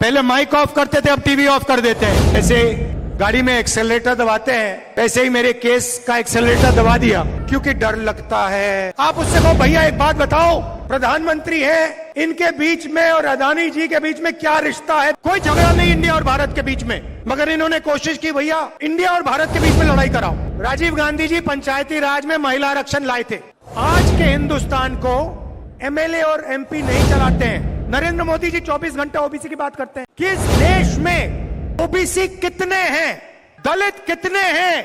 पहले mic off करते थे, अब टीवी ऑफ कर देते हैं। ऐसे गाड़ी में एक्सेलरेटर दबाते हैं, वैसे ही मेरे केस का एक्सेलरेटर दबा दिया क्योंकि डर लगता है। आप उससे कहो भैया एक बात बताओ, प्रधानमंत्री है, इनके बीच में और अदानी जी के बीच में क्या रिश्ता है? कोई झगड़ा नहीं इंडिया और भारत के बीच में, मगर इन्होंने कोशिश की भैया इंडिया और भारत के बीच में लड़ाई कराओ। राजीव गांधी जी पंचायती राज में महिला आरक्षण लाए थे। आज के हिंदुस्तान को एमएलए और एमपी नहीं चलाते हैं। नरेंद्र मोदी जी 24 घंटे ओबीसी की बात करते हैं। किस देश में ओबीसी कितने हैं, दलित कितने हैं,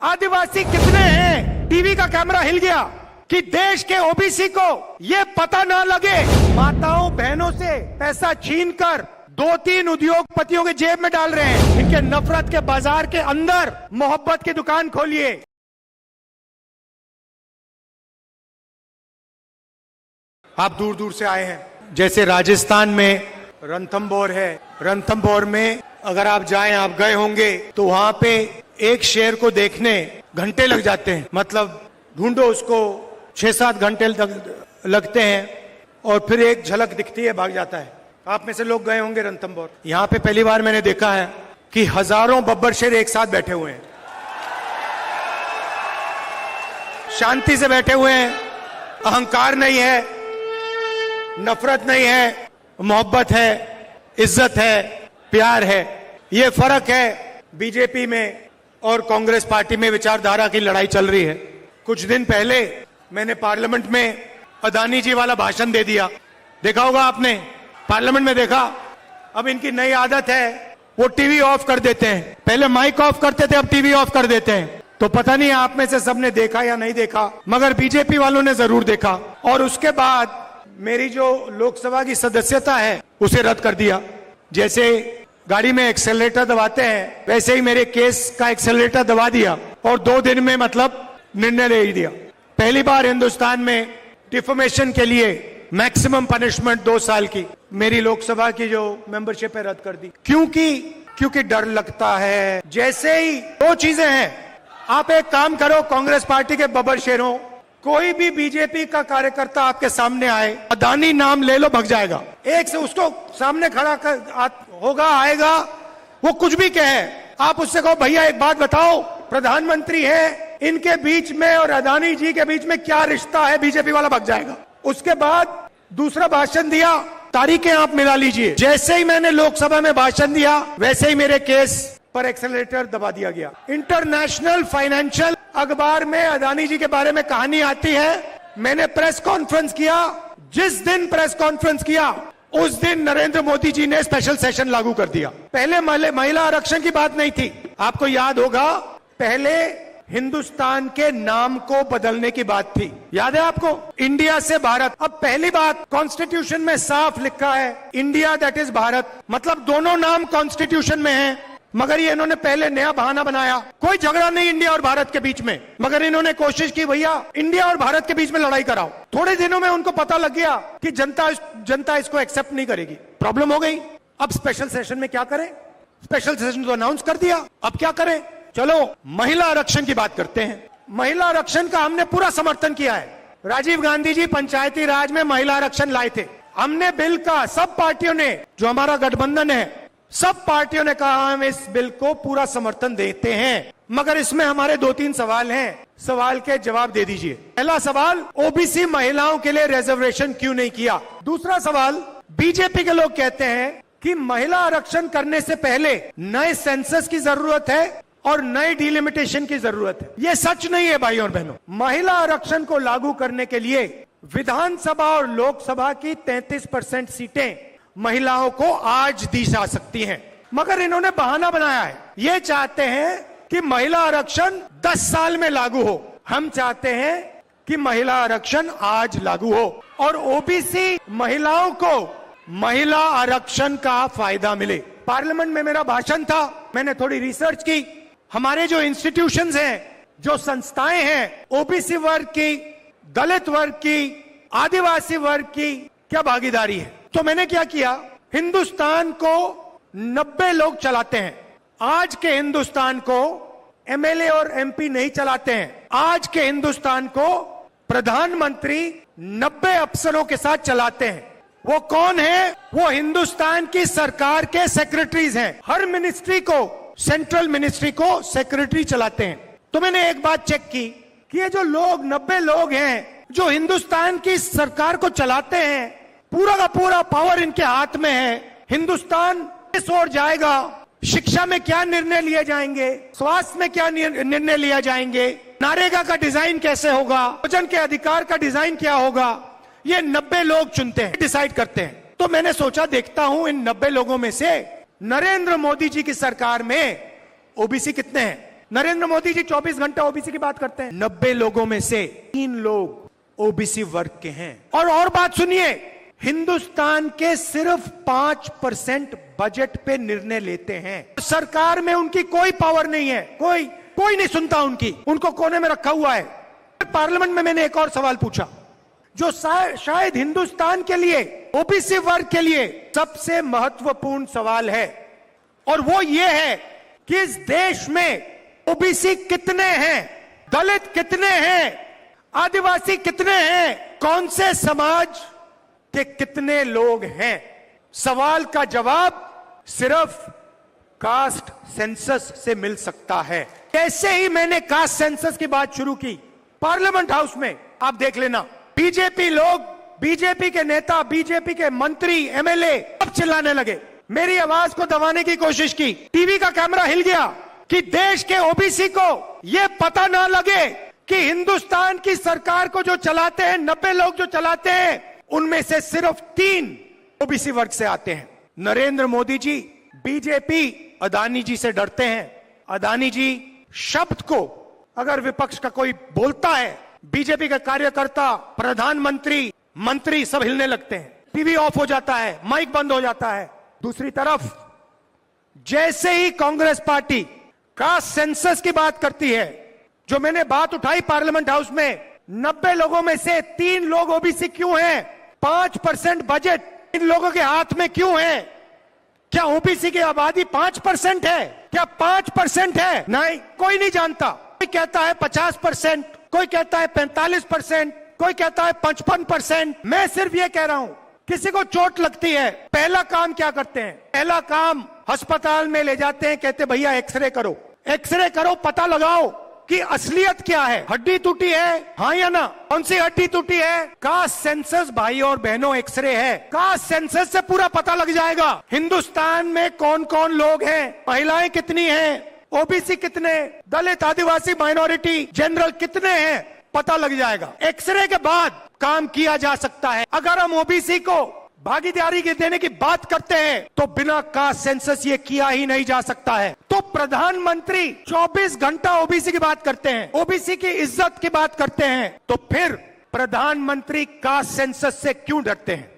आदिवासी कितने हैं? टीवी का कैमरा हिल गया कि देश के ओबीसी को ये पता ना लगे। माताओं बहनों से पैसा छीनकर 2-3 उद्योगपतियों के जेब में डाल रहे हैं। इनके नफरत के बाजार के अंदर मोहब्बत की दुकान खोलिए। आप दूर दूर से आए हैं, जैसे राजस्थान में रणथंभौर है। रणथंभौर में अगर आप जाएं, आप गए होंगे, तो वहां पे एक शेर को देखने घंटे लग जाते हैं। मतलब ढूंढो उसको, 6-7 घंटे लगते हैं और फिर एक झलक दिखती है, भाग जाता है। आप में से लोग गए होंगे रणथंभौर। यहाँ पे पहली बार मैंने देखा है कि हजारों बब्बर शेर एक साथ बैठे हुए हैं, शांति से बैठे हुए हैं। अहंकार नहीं है, नफरत नहीं है, मोहब्बत है, इज्जत है, प्यार है। ये फर्क है बीजेपी में और कांग्रेस पार्टी में। विचारधारा की लड़ाई चल रही है। कुछ दिन पहले मैंने पार्लियामेंट में अदानी जी वाला भाषण दे दिया, देखा होगा आपने, पार्लियामेंट में देखा। अब इनकी नई आदत है, वो टीवी ऑफ कर देते हैं। पहले माइक ऑफ करते थे, अब टीवी ऑफ कर देते हैं। तो पता नहीं आप में से सबने देखा या नहीं देखा, मगर बीजेपी वालों ने जरूर देखा। और उसके बाद मेरी जो लोकसभा की सदस्यता है उसे रद्द कर दिया। जैसे गाड़ी में एक्सेलरेटर दबाते हैं, वैसे ही मेरे केस का एक्सेलरेटर दबा दिया और 2 दिन में मतलब निर्णय ले दिया। पहली बार हिंदुस्तान में डिफेमेशन के लिए मैक्सिमम पनिशमेंट 2 साल की मेरी लोकसभा की जो मेंबरशिप है रद्द कर दी। क्योंकि डर लगता है। जैसे ही 2 चीजें हैं, आप एक काम करो, कांग्रेस पार्टी के बब्बर शेरों, कोई भी बीजेपी का कार्यकर्ता आपके सामने आए, अदानी नाम ले लो, भग जाएगा। एक से उसको सामने खड़ा होगा, आएगा, वो कुछ भी कहे, आप उससे कहो भैया एक बात बताओ, प्रधानमंत्री है, इनके बीच में और अदानी जी के बीच में क्या रिश्ता है? बीजेपी वाला भग जाएगा। उसके बाद दूसरा भाषण दिया, तारीखें आप मिला लीजिए। जैसे ही मैंने लोकसभा में भाषण दिया, वैसे ही मेरे केस पर एक्सेलरेटर दबा दिया गया। इंटरनेशनल फाइनेंशियल अखबार में अदानी जी के बारे में कहानी आती है। मैंने प्रेस कॉन्फ्रेंस किया, जिस दिन प्रेस कॉन्फ्रेंस किया उस दिन नरेंद्र मोदी जी ने स्पेशल सेशन लागू कर दिया। पहले महिला आरक्षण की बात नहीं थी, आपको याद होगा, पहले हिंदुस्तान के नाम को बदलने की बात थी, याद है आपको, इंडिया से भारत। अब पहली बात कॉन्स्टिट्यूशन में साफ लिखा है इंडिया दैट इज भारत, मतलब दोनों नाम कॉन्स्टिट्यूशन में है। मगर ये इन्होंने पहले नया बहाना बनाया। कोई झगड़ा नहीं इंडिया और भारत के बीच में, मगर इन्होंने कोशिश की भैया इंडिया और भारत के बीच में लड़ाई कराओ। थोड़े दिनों में उनको पता लग गया कि जनता इसको एक्सेप्ट नहीं करेगी, प्रॉब्लम हो गई। अब स्पेशल सेशन में क्या करें? स्पेशल सेशन तो अनाउंस कर दिया, अब क्या करें? चलो महिला आरक्षण की बात करते हैं। महिला आरक्षण का हमने पूरा समर्थन किया है। राजीव गांधी जी पंचायती राज में महिला आरक्षण लाए थे। हमने बिल का, सब पार्टियों ने, जो हमारा गठबंधन है, सब पार्टियों ने कहा हम इस बिल को पूरा समर्थन देते हैं। मगर इसमें हमारे 2-3 सवाल हैं, सवाल के जवाब दे दीजिए। पहला सवाल, ओबीसी महिलाओं के लिए रिजर्वेशन क्यों नहीं किया? दूसरा सवाल, बीजेपी के लोग कहते हैं कि महिला आरक्षण करने से पहले नए सेंसस की जरूरत है और नए डिलिमिटेशन की जरूरत है। ये सच नहीं है भाइयों और बहनों। महिला आरक्षण को लागू करने के लिए विधानसभा और लोकसभा की 33% सीटें महिलाओं को आज दी जा सकती हैं, मगर इन्होंने बहाना बनाया है। ये चाहते हैं कि महिला आरक्षण 10 साल में लागू हो। हम चाहते हैं कि महिला आरक्षण आज लागू हो और ओबीसी महिलाओं को महिला आरक्षण का फायदा मिले। पार्लियामेंट में मेरा भाषण था, मैंने थोड़ी रिसर्च की। हमारे जो इंस्टीट्यूशंस हैं, जो संस्थाएं हैं, ओबीसी वर्ग की, दलित वर्ग की, आदिवासी वर्ग की क्या भागीदारी है? तो मैंने क्या किया, हिंदुस्तान को 90 लोग चलाते हैं। आज के हिंदुस्तान को एमएलए और एमपी नहीं चलाते हैं। आज के हिंदुस्तान को प्रधानमंत्री 90 अफसरों के साथ चलाते हैं। वो कौन है? वो हिंदुस्तान की सरकार के सेक्रेटरीज हैं। हर मिनिस्ट्री को, सेंट्रल मिनिस्ट्री को सेक्रेटरी चलाते हैं। तो मैंने एक बात चेक की कि ये जो लोग 90 लोग हैं जो हिंदुस्तान की सरकार को चलाते हैं, पूरा का पूरा पावर इनके हाथ में है। हिंदुस्तान किस ओर जाएगा, शिक्षा में क्या निर्णय लिए जाएंगे, स्वास्थ्य में क्या निर्णय लिया जाएंगे, नरेगा का डिजाइन कैसे होगा, भोजन के अधिकार का डिजाइन क्या होगा, ये 90 लोग चुनते हैं, डिसाइड करते हैं। तो मैंने सोचा देखता हूं इन 90 लोगों में से नरेंद्र मोदी जी की सरकार में ओबीसी कितने हैं। नरेंद्र मोदी जी 24 घंटा ओबीसी की बात करते हैं। 90 लोगों में से 3 लोग ओबीसी वर्ग के हैं। और बात सुनिए, हिंदुस्तान के सिर्फ 5% बजट पे निर्णय लेते हैं। सरकार में उनकी कोई पावर नहीं है, कोई नहीं सुनता उनको कोने में रखा हुआ है। पार्लियामेंट में मैंने एक और सवाल पूछा जो शायद हिंदुस्तान के लिए, ओबीसी वर्ग के लिए सबसे महत्वपूर्ण सवाल है, और वो ये है कि इस देश में ओबीसी कितने हैं, दलित कितने हैं, आदिवासी कितने हैं, कौन से समाज के कितने लोग हैं। सवाल का जवाब सिर्फ कास्ट सेंसस से मिल सकता है। जैसे ही मैंने कास्ट सेंसस की बात शुरू की पार्लियामेंट हाउस में, आप देख लेना, बीजेपी लोग, बीजेपी के नेता, बीजेपी के मंत्री, एमएलए अब चिल्लाने लगे। मेरी आवाज को दबाने की कोशिश की, टीवी का कैमरा हिल गया कि देश के ओबीसी को यह पता ना लगे कि हिंदुस्तान की सरकार को जो चलाते हैं, 90 लोग जो चलाते हैं, उनमें से सिर्फ 3 ओबीसी वर्ग से आते हैं। नरेंद्र मोदी जी, बीजेपी अदानी जी से डरते हैं। अदानी जी शब्द को अगर विपक्ष का कोई बोलता है, बीजेपी का कार्यकर्ता, प्रधानमंत्री, मंत्री सब हिलने लगते हैं, टीवी ऑफ हो जाता है, माइक बंद हो जाता है। दूसरी तरफ जैसे ही कांग्रेस पार्टी कास्ट सेंसस की बात करती है, जो मैंने बात उठाई पार्लियामेंट हाउस में, 90 लोगों में से 3 लोग ओबीसी क्यों हैं, 5% बजट इन लोगों के हाथ में क्यों है? क्या ओबीसी की आबादी 5% है? क्या 5% है? नहीं, कोई नहीं जानता। कोई कहता है 50%, कोई कहता है 45%, कोई कहता है 55%। मैं सिर्फ ये कह रहा हूं, किसी को चोट लगती है, पहला काम क्या करते हैं? पहला काम अस्पताल में ले जाते हैं, कहते भैया एक्सरे करो, एक्सरे करो, पता लगाओ कि असलियत क्या है, हड्डी टूटी है, हाँ या ना, कौन सी हड्डी टूटी है। कास्ट सेंसस भाई और बहनों एक्सरे है, कास्ट सेंसस से पूरा पता लग जाएगा हिंदुस्तान में कौन कौन लोग हैं, महिलाएं कितनी हैं, ओबीसी कितने, दलित, आदिवासी, माइनॉरिटी, जनरल कितने हैं, पता लग जाएगा। एक्सरे के बाद काम किया जा सकता है। अगर हम ओबीसी को भागीदारी देने की बात करते हैं तो बिना कास्ट सेंसस ये किया ही नहीं जा सकता है। तो प्रधानमंत्री 24 घंटा ओबीसी की बात करते हैं, ओबीसी की इज्जत की बात करते हैं, तो फिर प्रधानमंत्री कास्ट सेंसस से क्यों डरते हैं?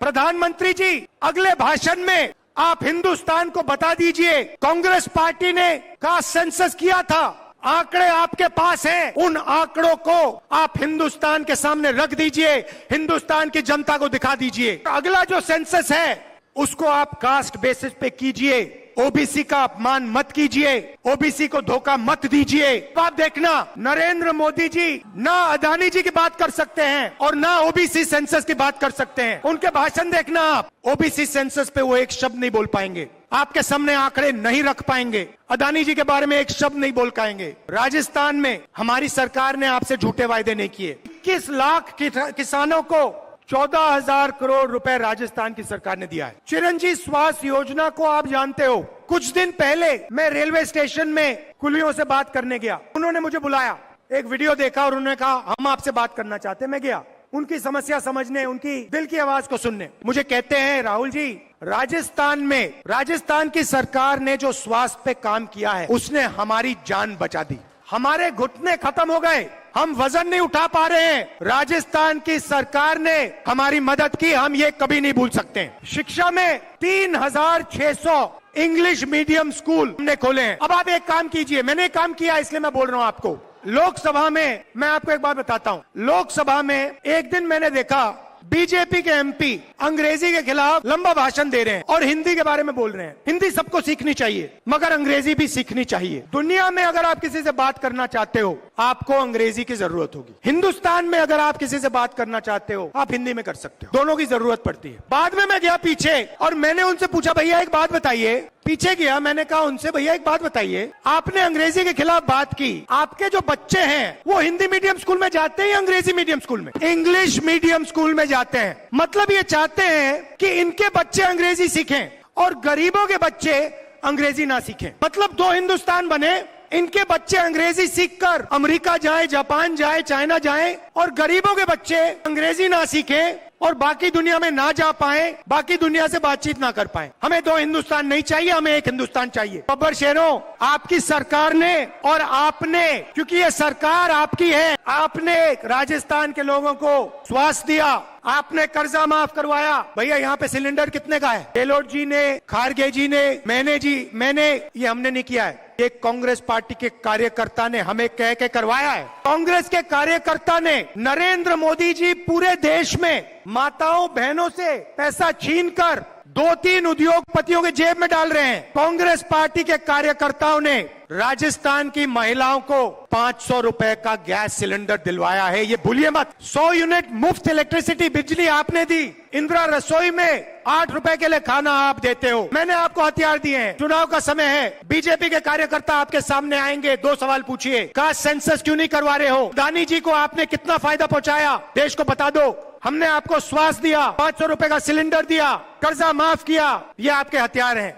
प्रधानमंत्री जी, अगले भाषण में आप हिंदुस्तान को बता दीजिए, कांग्रेस पार्टी ने कास्ट सेंसस किया था, आंकड़े आपके पास हैं, उन आंकड़ों को आप हिंदुस्तान के सामने रख दीजिए, हिंदुस्तान की जनता को दिखा दीजिए। अगला जो सेंसस है उसको आप कास्ट बेसिस पे कीजिए, ओबीसी का अपमान मत कीजिए, ओबीसी को धोखा मत दीजिए। आप देखना, नरेंद्र मोदी जी ना अदानी जी की बात कर सकते हैं और ना ओबीसी सेंसस की बात कर सकते हैं। उनके भाषण देखना आप, ओबीसी सेंसस पे वो एक शब्द नहीं बोल पाएंगे, आपके सामने आंकड़े नहीं रख पाएंगे, अदानी जी के बारे में एक शब्द नहीं बोल पाएंगे। राजस्थान में हमारी सरकार ने आपसे झूठे वायदे नहीं किए। 21 लाख किसानों को 14,000 करोड़ रुपए राजस्थान की सरकार ने दिया है। चिरंजीवी स्वास्थ्य योजना को आप जानते हो, कुछ दिन पहले मैं रेलवे स्टेशन में कुलियों से बात करने गया, उन्होंने मुझे बुलाया, एक वीडियो देखा और उन्होंने कहा हम आपसे बात करना चाहते हैं। मैं गया उनकी समस्या समझने, उनकी दिल की आवाज को सुनने। मुझे कहते हैं राहुल जी, राजस्थान की सरकार ने जो स्वास्थ्य पे काम किया है उसने हमारी जान बचा दी, हमारे घुटने खत्म हो गए, हम वजन नहीं उठा पा रहे हैं, राजस्थान की सरकार ने हमारी मदद की, हम ये कभी नहीं भूल सकते। शिक्षा में 3600 इंग्लिश मीडियम स्कूल हमने खोले हैं। अब आप एक काम कीजिए, मैंने एक काम किया इसलिए मैं बोल रहा हूं आपको। लोकसभा में मैं आपको एक बात बताता हूं, लोकसभा में एक दिन मैंने देखा बीजेपी के एमपी अंग्रेजी के खिलाफ लंबा भाषण दे रहे हैं और हिंदी के बारे में बोल रहे हैं। हिंदी सबको सीखनी चाहिए मगर अंग्रेजी भी सीखनी चाहिए। दुनिया में अगर आप किसी से बात करना चाहते हो, आपको अंग्रेजी की जरूरत होगी। हिंदुस्तान में अगर आप किसी से बात करना चाहते हो, आप हिंदी में कर सकते हो, दोनों की जरूरत पड़ती है। बाद में मैं गया पीछे और मैंने उनसे पूछा, भैया एक बात बताइए। पीछे गया, मैंने कहा उनसे, भैया एक बात बताइए, आपने अंग्रेजी के खिलाफ बात की, आपके जो बच्चे हैं वो हिंदी मीडियम स्कूल में जाते हैं या अंग्रेजी मीडियम स्कूल में? इंग्लिश मीडियम स्कूल में जाते हैं। मतलब ये चाहते हैं कि इनके बच्चे अंग्रेजी सीखें और गरीबों के बच्चे अंग्रेजी ना सीखें। मतलब दो हिंदुस्तान बने, इनके बच्चे अंग्रेजी सीखकर अमेरिका जाएं, जापान जाएं, चाइना जाएं और गरीबों के बच्चे अंग्रेजी ना सीखें और बाकी दुनिया में ना जा पाए, बाकी दुनिया से बातचीत ना कर पाए। हमें दो हिंदुस्तान नहीं चाहिए, हमें एक हिंदुस्तान चाहिए। बब्बर शेरों, आपकी सरकार ने और आपने, क्योंकि ये सरकार आपकी है, आपने राजस्थान के लोगों को स्वास्थ्य दिया, आपने कर्जा माफ करवाया। भैया यहाँ पे सिलेंडर कितने का है? गहलोत जी ने, खारगे जी ने, मैंने, ये हमने नहीं किया है, एक कांग्रेस पार्टी के कार्यकर्ता ने हमें कह के करवाया है। कांग्रेस के कार्यकर्ता ने, नरेंद्र मोदी जी पूरे देश में माताओं बहनों से पैसा छीनकर 2-3 उद्योगपतियों के जेब में डाल रहे हैं। कांग्रेस पार्टी के कार्यकर्ताओं ने राजस्थान की महिलाओं को 500 रुपए का गैस सिलेंडर दिलवाया है, ये भूलिए मत। 100 यूनिट मुफ्त इलेक्ट्रिसिटी बिजली आपने दी। इंदिरा रसोई में 8 रुपए के लिए खाना आप देते हो। मैंने आपको हथियार दिए हैं। चुनाव का समय है, बीजेपी के कार्यकर्ता आपके सामने आएंगे, 2 सवाल पूछिए। कास्ट सेंसस क्यों नहीं करवा रहे हो? दानी जी को आपने कितना फायदा पहुंचाया, देश को बता दो। हमने आपको स्वास्थ्य दिया, 500 रुपए का सिलेंडर दिया, कर्जा माफ किया, ये आपके हथियार हैं।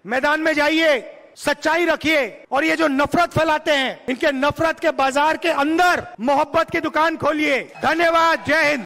मैदान में जाइए, सच्चाई रखिए और ये जो नफरत फैलाते हैं, इनके नफरत के बाजार के अंदर मोहब्बत की दुकान खोलिए। धन्यवाद, जय हिंद।